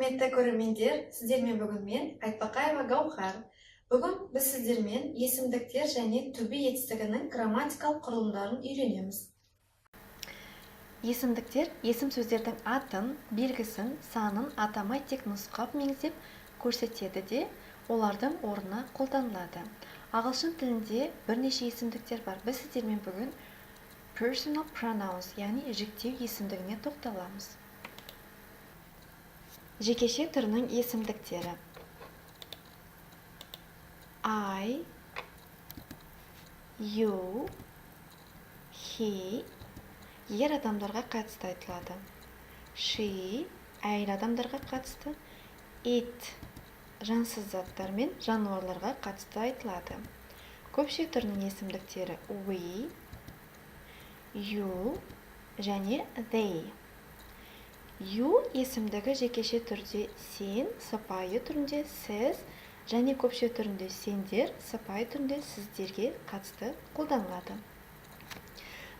құрметті көрермендер, сіздермен бүгін мен Айтбақаева Гаухар. Бүгін біз сіздермен есімдіктер және to be етістігінің грамматикалық құрылымдарын үйренеміз. Есімдіктер есім сөздердің атын, белгісін, санын атамай тек нұсқап меңзеп көрсетеді де, олардың орнына қолданылады. Ағылшын тілінде бірнеше есімдіктер бар. Біз сіздермен бүгін personal pronouns, яғни жіктеу есімдігіне тоқталамыз. Жекеше түрінің есімдіктері: I, you, he ер адамдарға қатысты айтылады. She әйел адамдарға қатысты. It жансыз заттар мен жануарларға қатысты айтылады. Көпшілік түрінің есімдіктері we, you және they. You есімдігі жекеше түрде сен, сыпайы түрінде сіз және көпшілік түрінде сендер, сыпайы түрінде сіздерге қатысты қолданылады.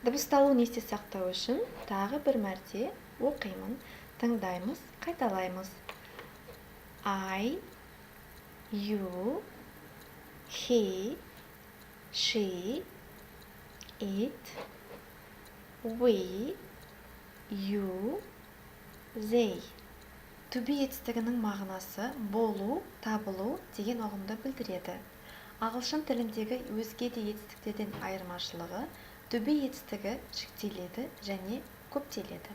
Дыбысталуын есте сақтау үшін тағы бір мәрте оқимын, тыңдаймыз, қайталаймыз. I, you, he, she, it, we, you, they. To be етістігінің мағынасы болу, табылу деген ұғымды білдіреді. Ағылшын тіліндегі өзге де етістіктерден айырмашылығы to be етістігі жіктеледі және көптеледі.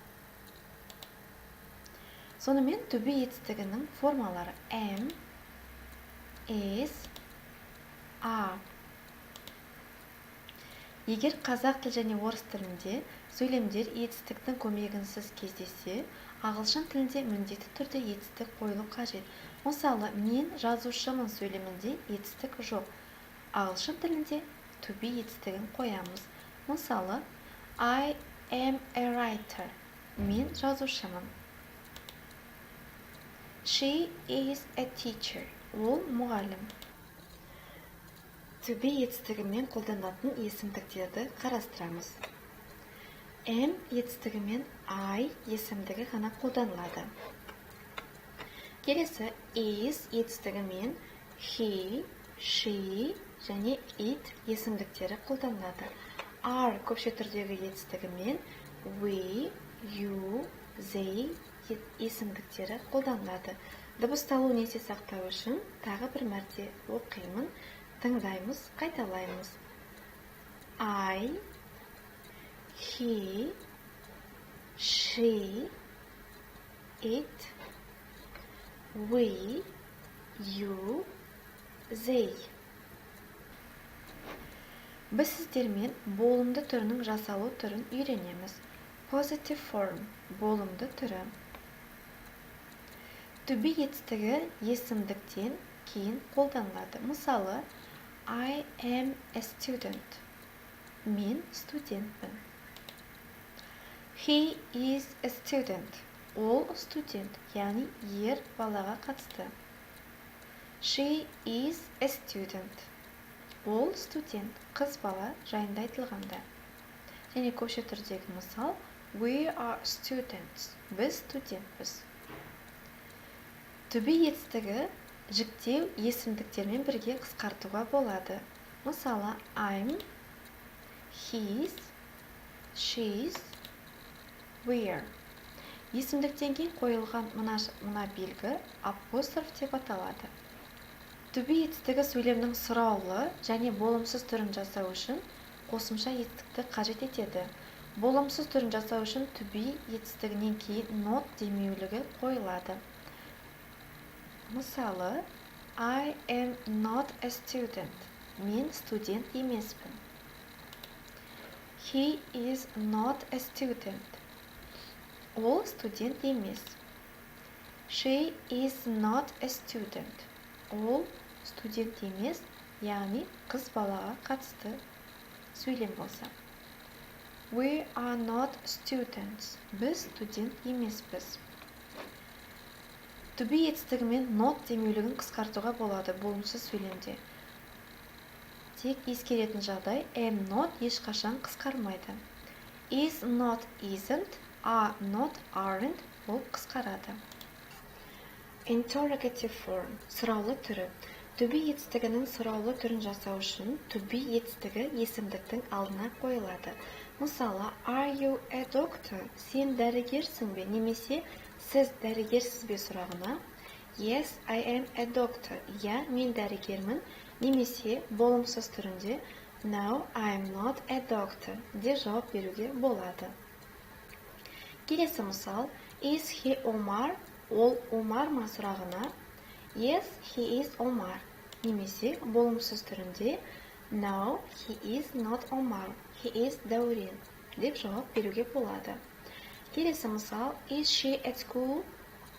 Сонымен to be етістігінің формалары am, is, are. Егер қазақ тіл және орыс тілінде сөйлемдер етістіктің көмегінсіз кездессе, ағылшын тілінде міндетті түрде етістік қойылу қажет. Мысалы, мен жазушымын сөйлемінде етістік жоқ. Ағылшын тілінде to be етістігін қоямыз. Мысалы, I am a writer. Мен жазушымын. She is a teacher. Ол мұғалім. To be етістігімен қолданатын есімдіктерді қарастырамыз. Am етістігімен I есімдігі ғана қолданылады. Келесі is етістігімен he, she және it есімдіктері қолданылады. Are көпшілік түрдегі етістігімен we, you, they есімдіктері қолданылады. Дыбысталуын есте сақтау үшін тағы бір мәрте оқимын, тыңдаймыз, қайталаймыз. I, he, she, it, we, you, they. Біз сіздермен болымды түрінің жасалу түрін үйренеміз. Positive form болымды түрі. To be етістігі есімдіктен кейін қолданылады. Мысалы, I am a student. Мен студентпін. He is a student. Ол студент, яғни ер балаға қатысты. She is a student. Ол студент, қыз бала жайында айтылғанда. Және көпшілік түрдегі мысал we are students. Біз студентпіз. To be етістігі жіктеу есімдіктермен бірге қысқартуға болады. Мысалы, I'm, he's, she's, we're. Есімдіктен кейін қойылған мына белгі апостроф деп аталады. To be етістігі сөйлемнің сұраулы және болымсыз түрін жасау үшін қосымша етістікті қажет етеді. Болымсыз түрін жасау үшін to be етістігінен кейін not демеулігі қойылады. Мысалы, I am not a student. Мен студент емеспін. He is not a student. Ол студент емес. She is not a student. Ол студент емес, яғни қыз балаға қатысты сөйлем болса. We are not students. Біз студент емеспіз. To be етістігімен not демеулігін қысқартуға болады болымсыз сөйлемде. Тек ескеретін жағдай am not ешқашан қысқармайды. Is not isn't, are not aren't болып қысқарады. Interrogative form, сұраулы түрі. To be етістігінің сұраулы түрін жасау үшін to be етістігі есімдіктің алдына қойылады. Мысалы, are you a doctor? Сен дәрігерсің бе? Немесе сіз дәрігерсіз бе сұрағына yes, I am a doctor. Я, мен дәрігермін. Немесе болымсыз түрінде no, I am not a doctor де жауап беруге болады. Келесі мысал, is he Omar? Ол Омар ма сұрағына yes, he is Omar. Немесе болымсыз түрінде no, he is not Omar. He is Дәурен деп жауап беруге болады. Келесі мысал, is she at school?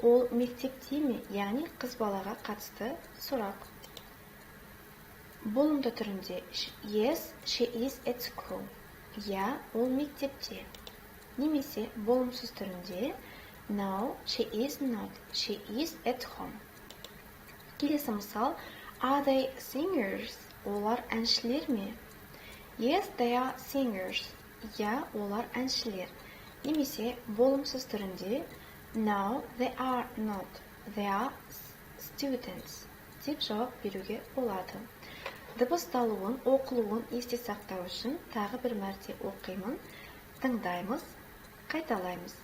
Ол мектепте ме? Яғни қыз балаға қатысты сұрақ. Болымды түрінде yes, she is at school. Я, ол мектепте. Немесе болымсыз түрінде no, she is not. She is at home. Келесі мысал, are they singers? Олар әншілер ме? Yes, they are singers. Я, олар әншілер. Немесе болымсыз түрінде no, they are not. They are students деп жауап беруге болады. Дыбысталуын, оқылуын есте сақтау үшін тағы бір мәрте оқимын. Тыңдаймыз, қайталаймыз.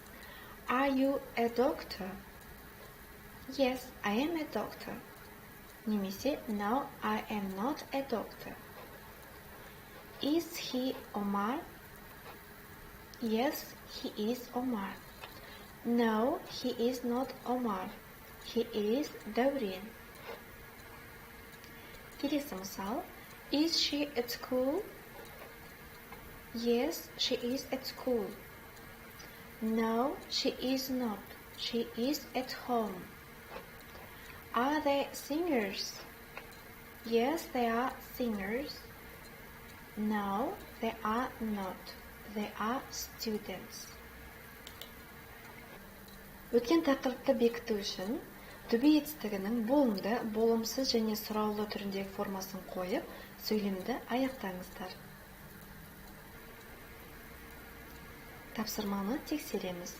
Are you a doctor? Yes, I am a doctor. Немесе no, I am not a doctor. Is he Omar? Yes, he is Omar. No, he is not Omar. He is Дәурен. Келесі мысал. Is she at school? Yes, she is at school. No, she is not. She is at home. Are they singers? Yes, they are singers. No, they are not. They are students. Өткен тақырыпты бекіту үшін to be етістігінің болымды, болымсыз және сұраулы түріндегі формасын қойып, сөйлемді аяқтаңыздар. Тапсырманы тексереміз.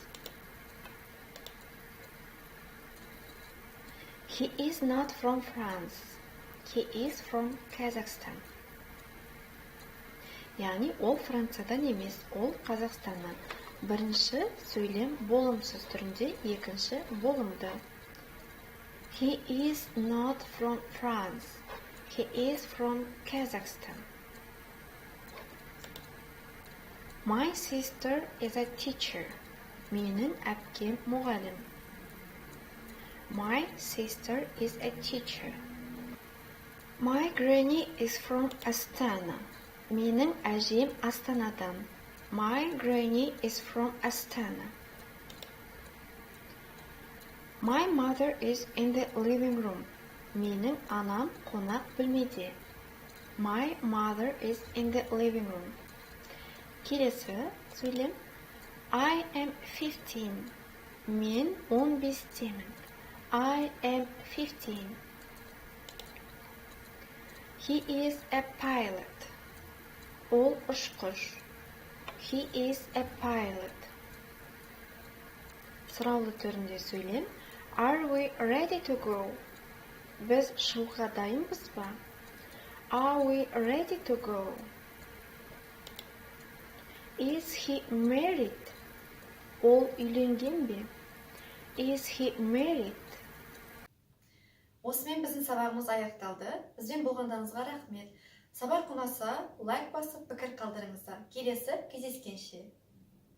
He is not from France. He is from Kazakhstan. Яғни, ол Франциядан емес, ол Қазақстаннан. Бірінші сөйлем болымсыз түрінде, екінші болымды. He is not from France. He is from Kazakhstan. My sister is a teacher. Менің әпкем мұғалім. My sister is a teacher. My granny is from Astana. Менің әжем Астанадан. My granny is from Astana. My mother is in the living room. Менің анам қонақ бөлмеде. My mother is in the living room. Келесі сөйлем. I am 15. Мен 15-темін. I am 15. He is a pilot. Ол ұшқыш. He is a pilot. Сұраулы түрінде сөйлем. Are we ready to go? Біз шығуға дайынбыз ба? Are we ready to go? Is he married? Ол үйленген бе? Is he married? Осымен біздің сабағымыз аяқталды. Бізбен болғандарыңызға рахмет. Сабақ ұнаса, лайк басып, пікір қалдырыңыздар. Келесі кездескенше.